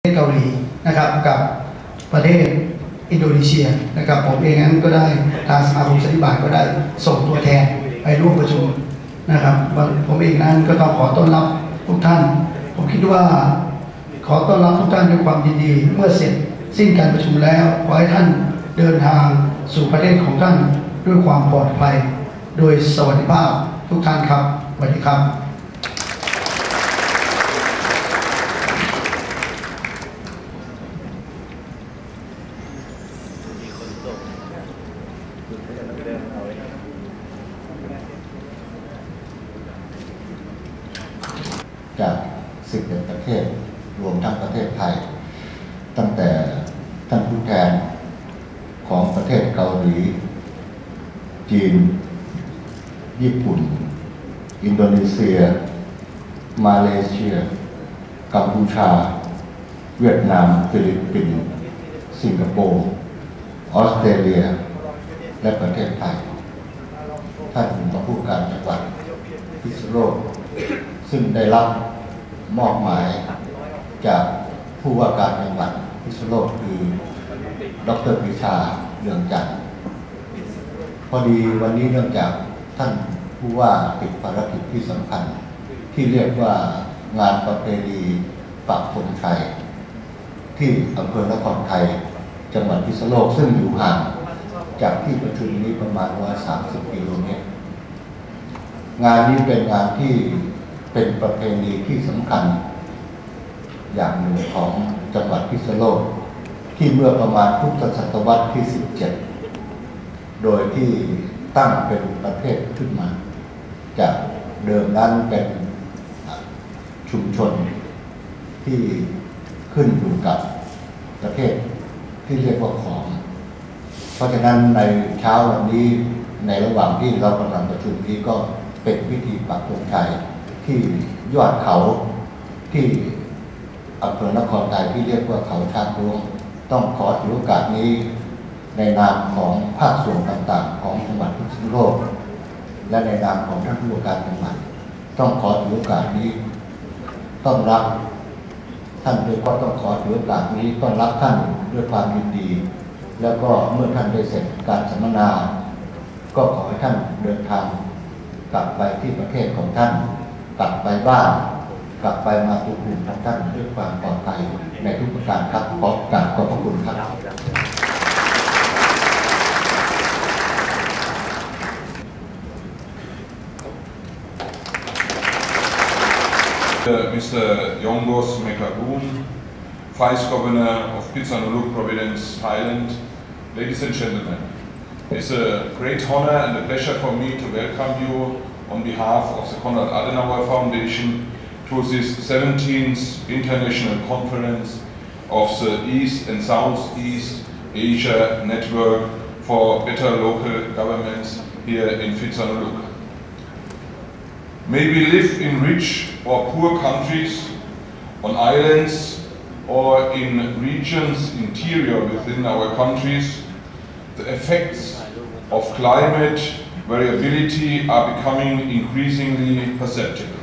เกาหลีนะครับกับประเทศอินโดนีเซียนะครับผมเองนั้นก็ได้ทางสมาคมสันนิบาตก็ได้ส่งตัวแทนไปร่วมประชุมนะครับผมเองนั้นก็ต้องขอต้อนรับทุกท่านผมคิดว่าขอต้อนรับทุกท่านด้วยความยินดีเมื่อเสร็จสิ้นการประชุมแล้วขอให้ท่านเดินทางสู่ประเทศของท่านด้วยความปลอดภัยโดยสวัสดิภาพทุกท่านครับสวัสดีครับจาก11ประเทศรวมทั้งประเทศไทยตั้งแต่ท่านผู้แทนของประเทศเกาหลีจีนญี่ปุ่นอินโดนีเซียมาเลเซียกัมพูชาเวียดนามฟิลิปปินส์สิงคโปร์ออสเตรเลียและประเทศไทยท่านผู้การจังหวัดพิษณุโลกซึ่งได้รับมอบหมายจากผู้ว่าการจังหวัดพิษณุโลกคือดร.ปรีชาเรืองจันทร์พอดีวันนี้เนื่องจากท่านผู้ว่าติดภารกิจที่สำคัญที่เรียกว่างานประเพณีปักธงชัยที่อำเภอนครไทยจังหวัดพิษณุโลกซึ่งอยู่ห่างจากที่ประชุมนี้ประมาณ130 กิโลเมตรงานนี้เป็นงานที่เป็นประเพณีที่สำคัญอย่างหนึ่งของจังหวัดพิษณุโลกที่เมื่อประมาณพุทธศตวรรษที่ 17โดยที่ตั้งเป็นประเทศขึ้นมาจากเดิมนั้นเป็นชุมชนที่ขึ้นอยู่กับประเทศที่เรียกว่าขอมเพราะฉะนั้นในเช้าวันนี้ในระหว่างที่เรากำลังประชุมนี้ก็เป็นพิธีปักธงชัยที่ยอดเขาที่อำเภอนครไทยที่เรียกว่าเขาช้างหลวงต้องขอถือโอกาสนี้ในนามของภาคส่วนต่างๆของจังหวัดพิษณุโลกและในนามของท่านผู้ว่าการจังหวัดต้องขอถือโอกาสนี้ต้อนรับท่านโดยก็ต้องขอถือโอกาสนี้ต้อนรับท่านด้วยความยินดีแล้วก็เมื่อท่านได้เสร็จการสัมมนาก็ขอให้ท่านเดินทางกลับไปที่ประเทศของท่านกลับไปบ้านกลับไปมาตุภูมิของท่านด้วยความปลอดภัยในทุกประการครับขอกราบขอบพระคุณครับMr. Yongbos Mekagun, Vice Governor of Phitsanulok Province, Thailand. Ladies and gentlemen, it's a great honor and a pleasure for me to welcome you on behalf of the Konrad Adenauer Foundation to this 17th International Conference of the East and Southeast Asia Network for Better Local Governments here in Phitsanulok. May we live in rich or poor countries, on islands or in regions interior within our countries, the effects of climate variability are becoming increasingly perceptible.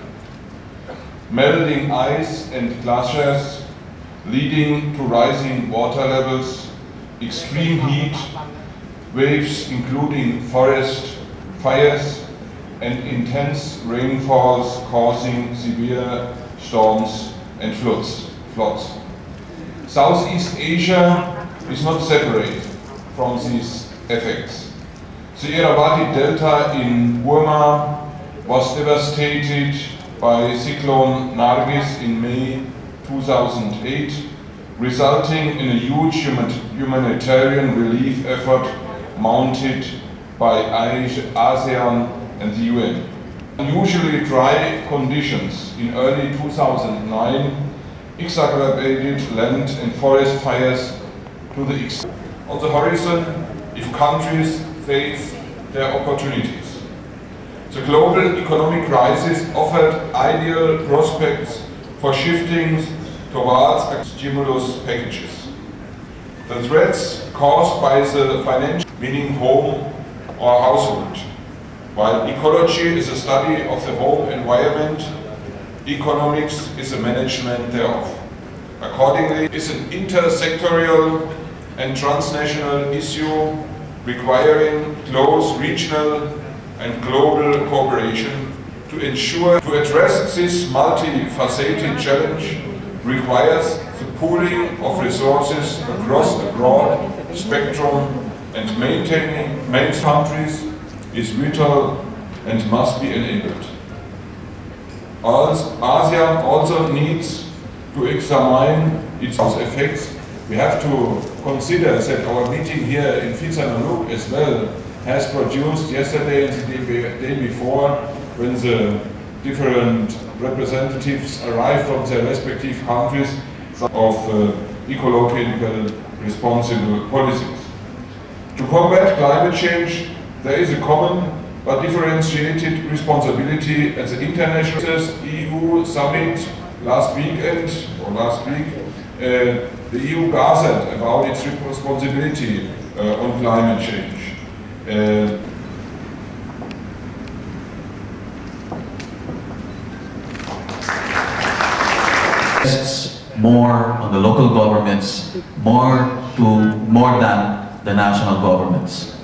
Melting ice and glaciers leading to rising water levels, extreme heat, waves including forest fires, and intense rainfalls causing severe storms and floods. Southeast Asia is not separate from these effects. The Irrawaddy Delta in Burma was devastated by Cyclone Nargis in May 2008, resulting in a huge humanitarian relief effort mounted by ASEAN and the UN. Unusually dry conditions in early 2009 exacerbated land and forest fires to the extent. On the horizon, if countries face their opportunities. The global economic crisis offered ideal prospects for shifting towards stimulus packages. The threats caused by the financial, meaning home or household, while ecology is a study of the home environment, economics is a management thereof. Accordingly, it is an intersectorial and transnational issue requiring close regional and global cooperation to ensure to address this multifaceted challenge requires the pooling of resources across a broad spectrum, and maintaining main countries is vital and must be enabled. ASEAN also needs to examine its effects. We have to consider that our meeting here in Phitsanulok as well has produced yesterday and the day before, when the different representatives arrived from their respective countries, of ecological responsible policies. To combat climate change, there is a common but differentiated responsibility at the International EU Summit last week. The EU gathered about its responsibility on climate change. More on the local governments, more than the national governments.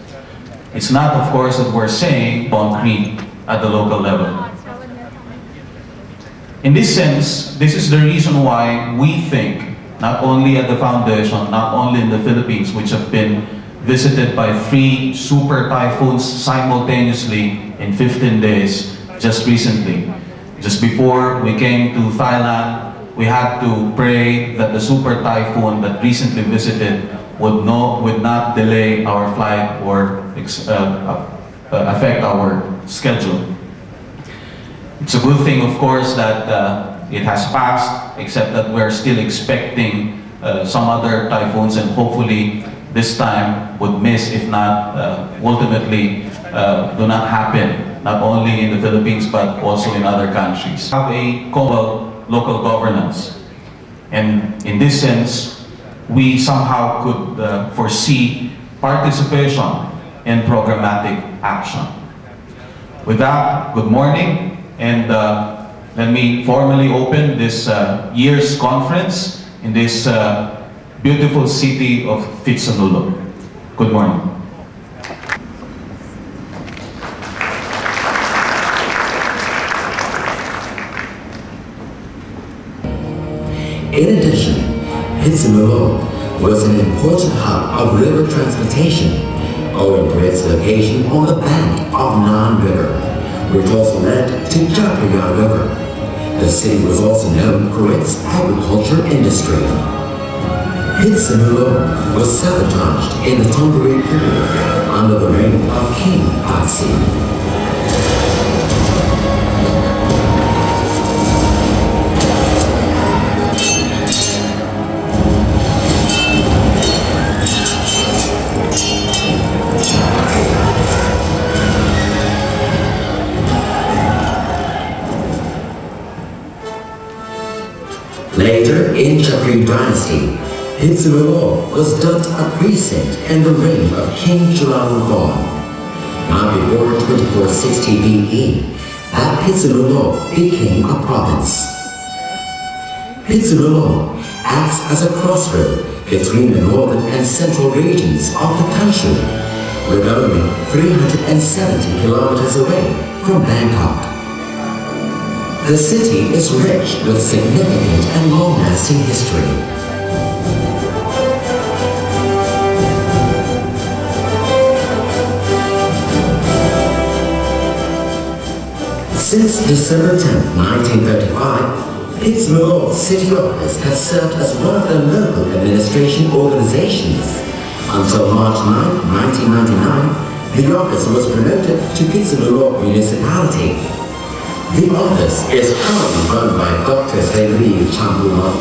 It's not, of course, that we're saying concrete at the local level. In this sense, this is the reason why we think, not only at the Foundation, not only in the Philippines, which have been visited by 3 super typhoons simultaneously in 15 days just recently. Just before we came to Thailand, we had to pray that the super typhoon that recently visited would not delay our flight or affect our schedule. It's a good thing, of course, that it has passed, except that we're still expecting some other typhoons, and hopefully this time would miss, if not ultimately do not happen, not only in the Philippines but also in other countries. We have a global local governance, and in this sense we somehow could foresee participation in programmatic action. With that, good morning, and let me formally open this year's conference in this beautiful city of Phitsanulok. Good morning. In addition, Phitsanulok was an important hub of river transportation, owing to its location on the bank of Nan River, which also led to Japayan River. The city was also known for its agriculture industry. Phitsanulok was sabotaged in the Tongariro period under the reign of King Tatsi. Later, in Chakryu dynasty, Phitsanulok was dubbed a precinct in the reign of King Chulalongkorn. Not before 2460 BE, that Phitsanulok became a province. Phitsanulok acts as a crossroad between the northern and central regions of the country, with only 370 kilometers away from Bangkok. The city is rich with significant and long-lasting history. Since December 10, 1935, Phitsanulok City Office has served as one of the local administration organizations. Until March 9, 1999, the office was promoted to Phitsanulok Municipality. The office is currently run by Dr. Sreli Champulok,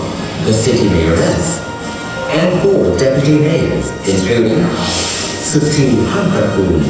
the city mayoress, and 4 deputy mayors, including Suti Hampakun,